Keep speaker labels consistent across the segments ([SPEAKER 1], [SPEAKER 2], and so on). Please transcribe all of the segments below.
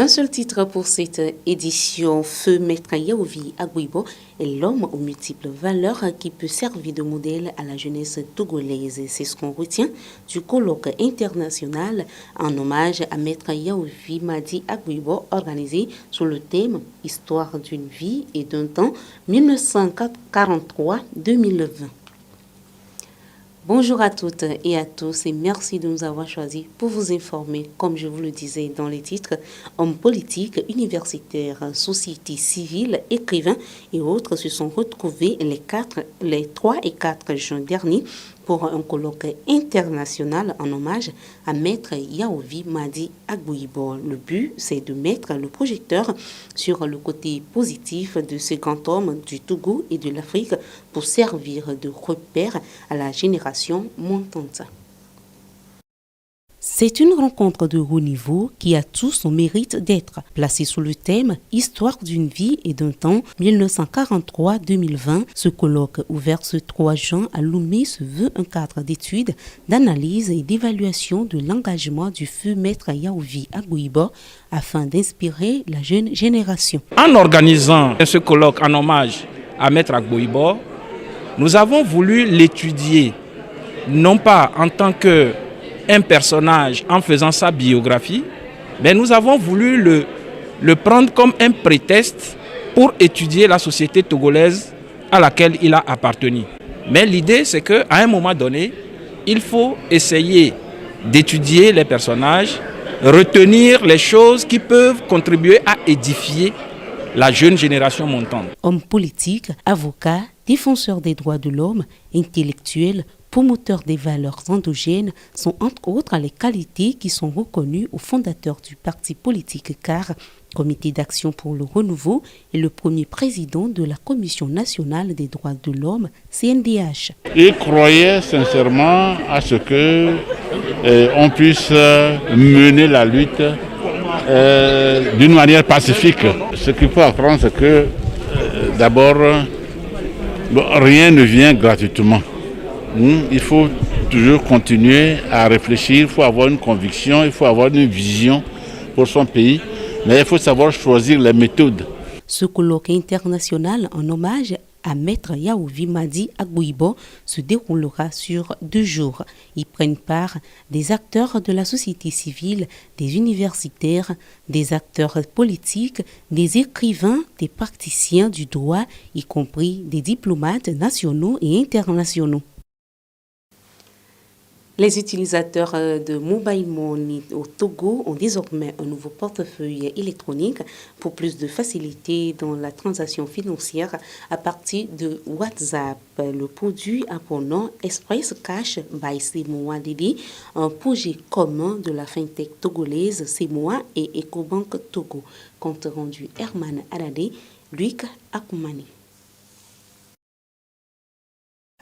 [SPEAKER 1] Un seul titre pour cette édition, Feu Maître Yaovi Agouibo est l'homme aux multiples valeurs qui peut servir de modèle à la jeunesse togolaise. C'est ce qu'on retient du colloque international en hommage à Maître Yaovi Madi Agouibo organisé sous le thème Histoire d'une vie et d'un temps 1943-2020. Bonjour à toutes et à tous et merci de nous avoir choisis pour vous informer, comme je vous le disais dans les titres, hommes politiques, universitaires, sociétés civiles, écrivains et autres se sont retrouvés les 3 et 4 juin dernier pour un colloque international en hommage à Maître Yaovi Madi Agouibo. Le but, c'est de mettre le projecteur sur le côté positif de ce grand homme du Togo et de l'Afrique pour servir de repère à la génération montante. C'est une rencontre de haut niveau qui a tout son mérite d'être placée sous le thème « Histoire d'une vie et d'un temps 1943-2020 ». Ce colloque ouvert ce 3 juin à Lomé se veut un cadre d'études, d'analyse et d'évaluation de l'engagement du feu Maître Yaovi Agouibo afin d'inspirer la jeune génération.
[SPEAKER 2] En organisant ce colloque en hommage à Maître Agouibo, nous avons voulu l'étudier, non pas en tant que un personnage en faisant sa biographie, mais nous avons voulu le prendre comme un prétexte pour étudier la société togolaise à laquelle il a appartenu. Mais l'idée, c'est qu'à un moment donné, il faut essayer d'étudier les personnages, retenir les choses qui peuvent contribuer à édifier la jeune génération montante.
[SPEAKER 1] Hommes politiques, avocats, défenseurs des droits de l'homme, intellectuels, promoteurs des valeurs endogènes sont entre autres les qualités qui sont reconnues aux fondateurs du parti politique CAR, Comité d'action pour le renouveau, et le premier président de la Commission nationale des droits de l'homme, CNDH.
[SPEAKER 3] Il croyait sincèrement à ce que on puisse mener la lutte d'une manière pacifique. Ce qu'il faut apprendre, c'est que d'abord, rien ne vient gratuitement. Il faut toujours continuer à réfléchir, il faut avoir une conviction, il faut avoir une vision pour son pays, mais il faut savoir choisir les méthodes.
[SPEAKER 1] Ce colloque international en hommage à Maître Yaovi Madi Agouibo se déroulera sur 2 jours. Y prennent part des acteurs de la société civile, des universitaires, des acteurs politiques, des écrivains, des praticiens du droit, y compris des diplomates nationaux et internationaux. Les utilisateurs de Mobile Money au Togo ont désormais un nouveau portefeuille électronique pour plus de facilité dans la transaction financière à partir de WhatsApp. Le produit a pour nom Express Cash by Semoa Dede, un projet commun de la fintech togolaise Semoa et Ecobank Togo. Compte rendu Herman Adade, Luc Akoumani.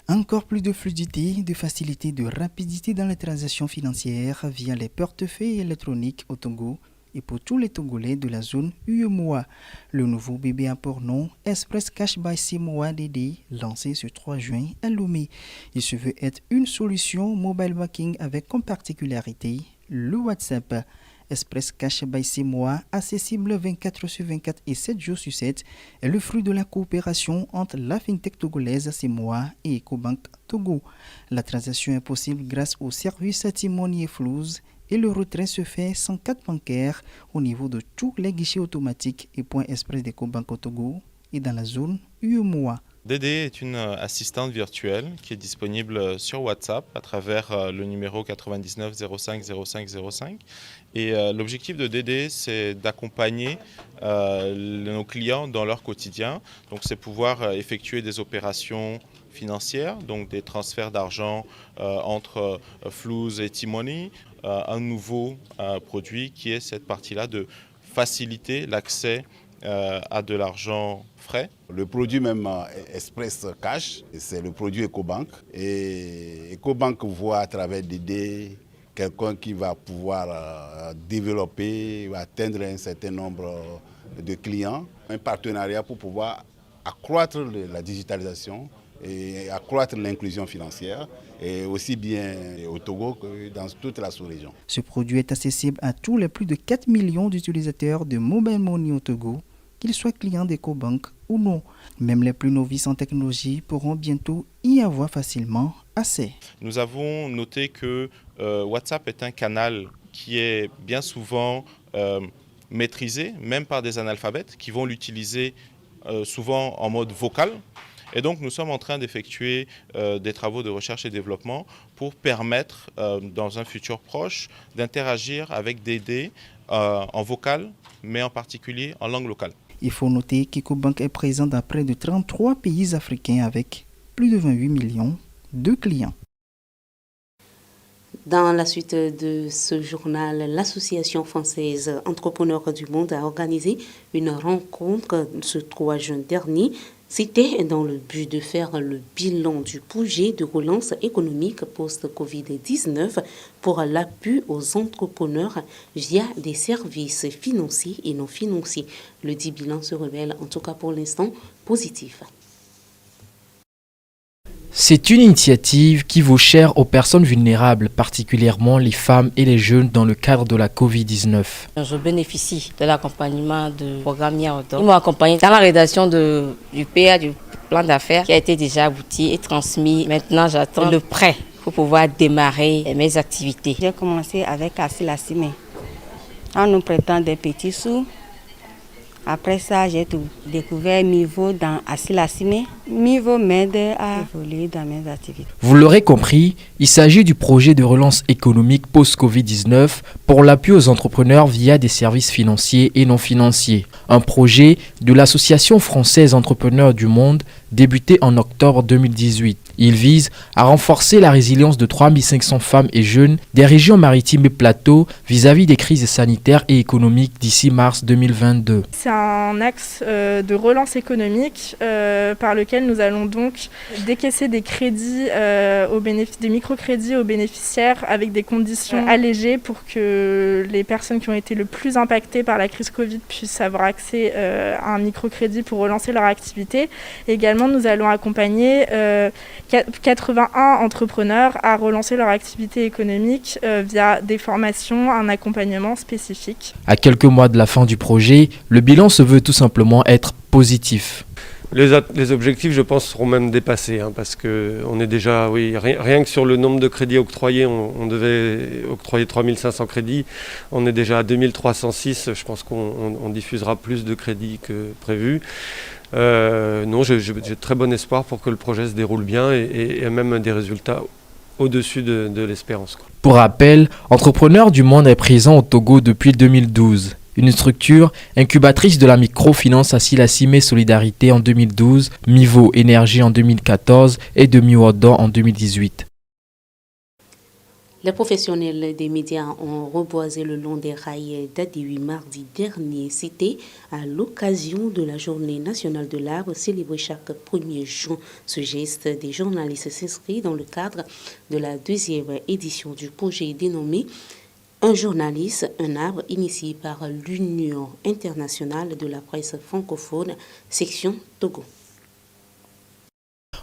[SPEAKER 4] Encore plus de fluidité, de facilité, de rapidité dans les transactions financières via les portefeuilles électroniques au Togo et pour tous les Togolais de la zone UEMOA. Le nouveau bébé a pour nom Express Cash by Semoa Dede, lancé ce 3 juin à Lomé. Il se veut être une solution mobile banking avec comme particularité le WhatsApp. Express Cash by Semoa, accessible 24/24 et 7 jours sur 7, est le fruit de la coopération entre la fintech togolaise Semoa et Ecobank Togo. La transaction est possible grâce au service Timoni et Flouz et le retrait se fait sans carte bancaire au niveau de tous les guichets automatiques et points express d'Ecobank au Togo et dans la zone UEMOA.
[SPEAKER 5] Dédé est une assistante virtuelle qui est disponible sur WhatsApp à travers le numéro 99 05 05 05. Et l'objectif de Dédé, c'est d'accompagner nos clients dans leur quotidien. Donc c'est pouvoir effectuer des opérations financières, donc des transferts d'argent entre Flouz et Timoni. Un nouveau produit qui est cette partie-là de faciliter l'accès à de l'argent frais.
[SPEAKER 6] Le produit même Express Cash, c'est le produit Ecobank. Et Ecobank voit à travers Dédé quelqu'un qui va pouvoir développer, atteindre un certain nombre de clients. Un partenariat pour pouvoir accroître la digitalisation et accroître l'inclusion financière, et aussi bien au Togo que dans toute la sous-région.
[SPEAKER 4] Ce produit est accessible à tous les plus de 4 millions d'utilisateurs de mobile money au Togo, qu'ils soient clients d'EcoBank ou non. Même les plus novices en technologie pourront bientôt y avoir facilement accès.
[SPEAKER 5] Nous avons noté que WhatsApp est un canal qui est bien souvent maîtrisé, même par des analphabètes qui vont l'utiliser souvent en mode vocal. Et donc nous sommes en train d'effectuer des travaux de recherche et développement pour permettre dans un futur proche d'interagir avec DD en vocal, mais en particulier en langue locale.
[SPEAKER 4] Il faut noter qu'EcoBank est présent dans près de 33 pays africains avec plus de 28 millions de clients.
[SPEAKER 1] Dans la suite de ce journal, l'Association française Entrepreneurs du Monde a organisé une rencontre ce 3 juin dernier. C'était dans le but de faire le bilan du projet de relance économique post-Covid-19 pour l'appui aux entrepreneurs via des services financiers et non financiers. Le dit bilan se révèle en tout cas pour l'instant positif.
[SPEAKER 7] C'est une initiative qui vaut cher aux personnes vulnérables, particulièrement les femmes et les jeunes dans le cadre de la Covid-19.
[SPEAKER 8] Je bénéficie de l'accompagnement du programme Yaodo. Ils m'ont accompagné dans la rédaction du PA, du plan d'affaires qui a été déjà abouti et transmis. Maintenant, j'attends le prêt pour pouvoir démarrer mes activités.
[SPEAKER 9] J'ai commencé avec Asilasime en nous prêtant des petits sous. Après ça, j'ai découvert Mivo dans Asilasime. Mivo m'aide à évoluer dans mes activités.
[SPEAKER 7] Vous l'aurez compris, il s'agit du projet de relance économique post-Covid-19 pour l'appui aux entrepreneurs via des services financiers et non financiers. Un projet de l'Association française Entrepreneurs du Monde débuté en octobre 2018. Il vise à renforcer la résilience de 3500 femmes et jeunes des régions maritimes et plateaux vis-à-vis des crises sanitaires et économiques d'ici mars 2022.
[SPEAKER 10] C'est un axe de relance économique par lequel nous allons donc décaisser des crédits, des microcrédits aux bénéficiaires avec des conditions allégées pour que les personnes qui ont été le plus impactées par la crise Covid puissent avoir accès à un microcrédit pour relancer leur activité. Et également, nous allons accompagner 81 entrepreneurs à relancer leur activité économique via des formations, un accompagnement spécifique.
[SPEAKER 7] À quelques mois de la fin du projet, le bilan se veut tout simplement être positif.
[SPEAKER 11] Les objectifs, je pense, seront même dépassés, parce qu'on est déjà, rien que sur le nombre de crédits octroyés, on devait octroyer 3500 crédits, on est déjà à 2306, je pense qu'on diffusera plus de crédits que prévu. Non, j'ai très bon espoir pour que le projet se déroule bien et même des résultats au-dessus de l'espérance.
[SPEAKER 7] Pour rappel, Entrepreneurs du Monde est présent au Togo depuis 2012. Une structure incubatrice de la microfinance Asilasime Solidarité en 2012, Mivo Énergie en 2014 et de Miwodo en 2018.
[SPEAKER 1] Les professionnels des médias ont reboisé le long des rails d'Adéwi mardi dernier. C'était à l'occasion de la Journée nationale de l'arbre célébrée chaque 1er juin. Ce geste des journalistes s'inscrit dans le cadre de la 2e édition du projet dénommé Un journaliste, un arbre, initié par l'Union internationale de la presse francophone, section Togo.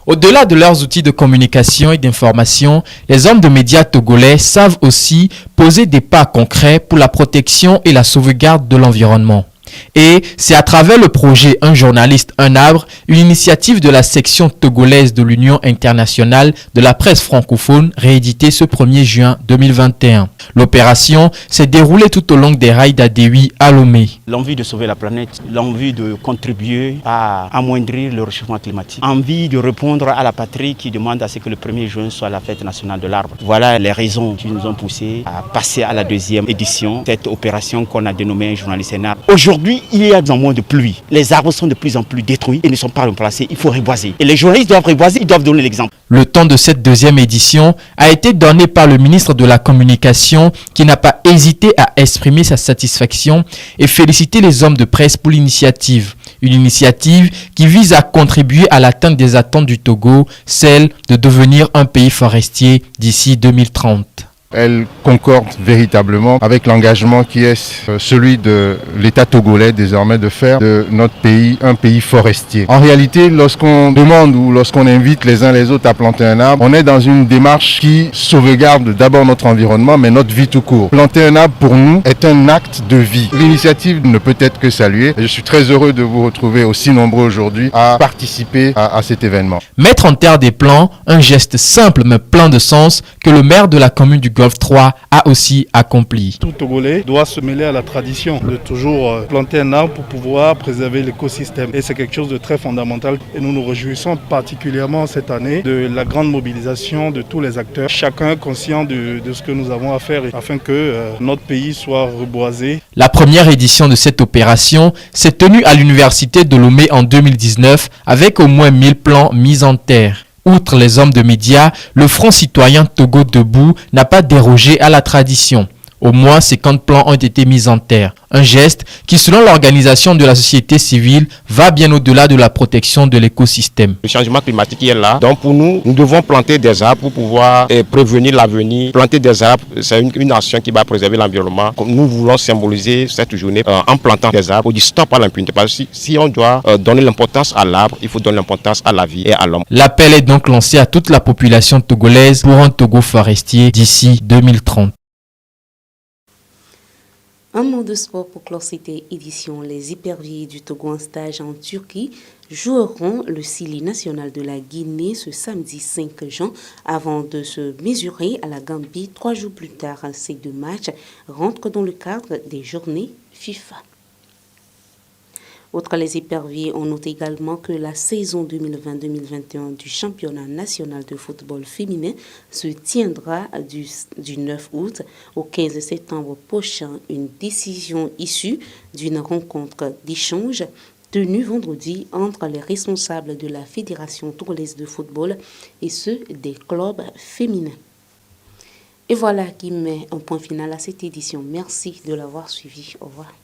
[SPEAKER 7] Au-delà de leurs outils de communication et d'information, les hommes de médias togolais savent aussi poser des pas concrets pour la protection et la sauvegarde de l'environnement. Et c'est à travers le projet Un journaliste, un arbre, une initiative de la section togolaise de l'Union internationale de la presse francophone rééditée ce 1er juin 2021. L'opération s'est déroulée tout au long des rails d'Adéwi à Lomé.
[SPEAKER 12] L'envie de sauver la planète, l'envie de contribuer à amoindrir le réchauffement climatique, envie de répondre à la patrie qui demande à ce que le 1er juin soit la fête nationale de l'arbre. Voilà les raisons qui nous ont poussé à passer à la 2e édition, cette opération qu'on a dénommée Un journaliste, un arbre. Aujourd'hui, il y a de moins de pluie. Les arbres sont de plus en plus détruits et ne sont pas remplacés. Il faut reboiser. Et les journalistes doivent reboiser, ils doivent donner l'exemple.
[SPEAKER 7] Le temps de cette 2e édition a été donné par le ministre de la Communication qui n'a pas hésité à exprimer sa satisfaction et féliciter les hommes de presse pour l'initiative. Une initiative qui vise à contribuer à l'atteinte des attentes du Togo, celle de devenir un pays forestier d'ici 2030.
[SPEAKER 13] Elle concorde véritablement avec l'engagement qui est celui de l'État togolais désormais de faire de notre pays un pays forestier. En réalité, lorsqu'on demande ou lorsqu'on invite les uns les autres à planter un arbre, on est dans une démarche qui sauvegarde d'abord notre environnement, mais notre vie tout court. Planter un arbre pour nous est un acte de vie. L'initiative ne peut être que saluée. Je suis très heureux de vous retrouver aussi nombreux aujourd'hui à participer à cet événement.
[SPEAKER 7] Mettre en terre des plants, un geste simple mais plein de sens que le maire de la commune du Golfe 3 a aussi accompli.
[SPEAKER 14] Tout Togolais doit se mêler à la tradition de toujours planter un arbre pour pouvoir préserver l'écosystème. Et c'est quelque chose de très fondamental. Et nous nous réjouissons particulièrement cette année de la grande mobilisation de tous les acteurs, chacun conscient de ce que nous avons à faire afin que notre pays soit reboisé.
[SPEAKER 7] La première édition de cette opération s'est tenue à l'université de Lomé en 2019 avec au moins 1000 plants mis en terre. Outre les hommes de médias, le Front citoyen Togo Debout n'a pas dérogé à la tradition. Au moins 50 plants ont été mis en terre. Un geste qui, selon l'organisation de la société civile, va bien au-delà de la protection de l'écosystème.
[SPEAKER 15] Le changement climatique est là. Donc pour nous, nous devons planter des arbres pour pouvoir prévenir l'avenir. Planter des arbres, c'est une action qui va préserver l'environnement. Nous voulons symboliser cette journée en plantant des arbres pour dire stop à l'impunité. Parce que si on doit donner l'importance à l'arbre, il faut donner l'importance à la vie et à l'homme.
[SPEAKER 7] L'appel est donc lancé à toute la population togolaise pour un Togo forestier d'ici 2030.
[SPEAKER 1] Un mot de sport pour clore cette édition. Les éperviers du Togo en stage en Turquie joueront le Sili national de la Guinée ce samedi 5 juin avant de se mesurer à la Gambie 3 jours plus tard. Ces deux matchs rentrent dans le cadre des journées FIFA. Outre les éperviers, on note également que la saison 2020-2021 du championnat national de football féminin se tiendra du 9 août au 15 septembre prochain. Une décision issue d'une rencontre d'échange tenue vendredi entre les responsables de la Fédération togolaise de football et ceux des clubs féminins. Et voilà qui met un point final à cette édition. Merci de l'avoir suivi. Au revoir.